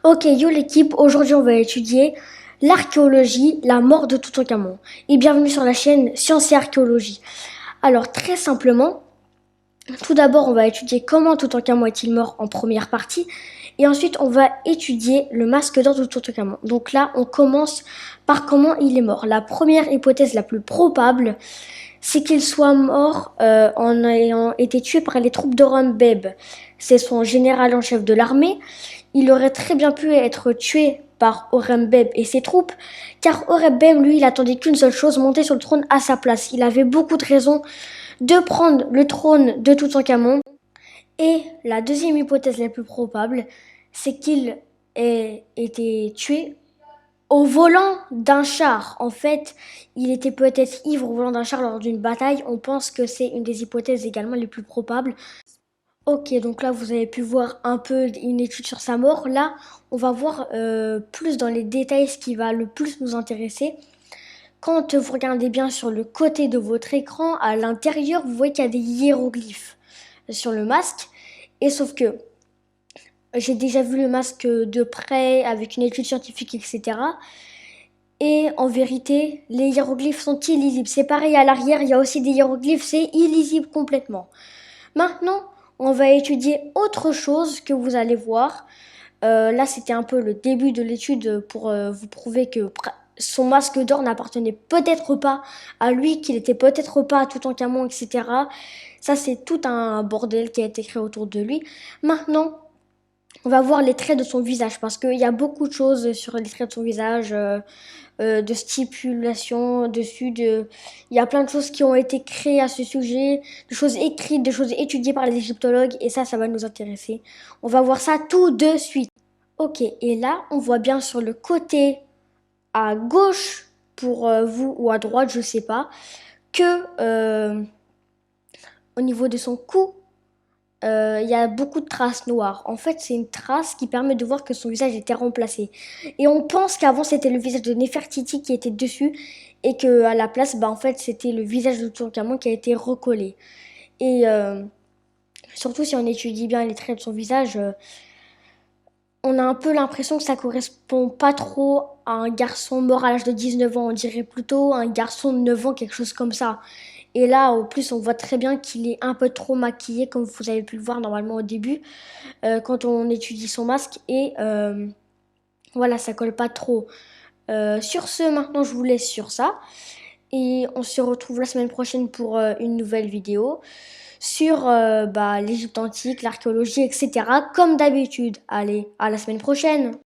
Ok, yo l'équipe, aujourd'hui on va étudier l'archéologie, la mort de Toutankhamon. Et bienvenue sur la chaîne Science et Archéologie. Alors très simplement, tout d'abord on va étudier comment Toutankhamon est-il mort en première partie. Et ensuite on va étudier le masque d'or de Toutankhamon. Donc là on commence par comment il est mort. La première hypothèse la plus probable, c'est qu'il soit mort en ayant été tué par les troupes d'Horemheb. C'est son général en chef de l'armée. Il aurait très bien pu être tué par Horemheb et ses troupes, car Horemheb, lui, il attendait qu'une seule chose, monter sur le trône à sa place. Il avait beaucoup de raisons de prendre le trône de Toutankhamon. Et la deuxième hypothèse la plus probable, c'est qu'il ait été tué au volant d'un char. En fait, il était peut-être ivre au volant d'un char lors d'une bataille. On pense que c'est une des hypothèses également les plus probables. Ok, donc là vous avez pu voir un peu une étude sur sa mort. Là, on va voir plus dans les détails ce qui va le plus nous intéresser. Quand vous regardez bien sur le côté de votre écran, à l'intérieur, vous voyez qu'il y a des hiéroglyphes sur le masque. Et sauf que j'ai déjà vu le masque de près avec une étude scientifique, etc. Et en vérité, les hiéroglyphes sont illisibles. C'est pareil à l'arrière, il y a aussi des hiéroglyphes, c'est illisible complètement. Maintenant, on va étudier autre chose que vous allez voir. Là, c'était un peu le début de l'étude pour vous prouver que son masque d'or n'appartenait peut-être pas à lui, qu'il était peut-être pas à Toutankhamon, etc. Ça, c'est tout un bordel qui a été créé autour de lui. Maintenant, on va voir les traits de son visage parce qu'il y a beaucoup de choses sur les traits de son visage, de stipulations dessus. Il y a plein de choses qui ont été créées à ce sujet, de choses écrites, de choses étudiées par les égyptologues et ça va nous intéresser. On va voir ça tout de suite. Ok, et là, on voit bien sur le côté à gauche pour vous ou à droite, je sais pas, que au niveau de son cou, il y a beaucoup de traces noires. En fait, c'est une trace qui permet de voir que son visage était remplacé. Et on pense qu'avant, c'était le visage de Néfertiti qui était dessus et qu'à la place, bah, en fait, c'était le visage de Toutankhamon qui a été recollé. Et surtout, si on étudie bien les traits de son visage, on a un peu l'impression que ça correspond pas trop à un garçon mort à l'âge de 19 ans. On dirait plutôt un garçon de 9 ans, quelque chose comme ça. Et là, au plus, on voit très bien qu'il est un peu trop maquillé, comme vous avez pu le voir normalement au début, quand on étudie son masque. Et voilà, ça colle pas trop. Sur ce, maintenant, je vous laisse sur ça. Et on se retrouve la semaine prochaine pour une nouvelle vidéo sur l'Égypte antique, l'archéologie, etc. Comme d'habitude. Allez, à la semaine prochaine!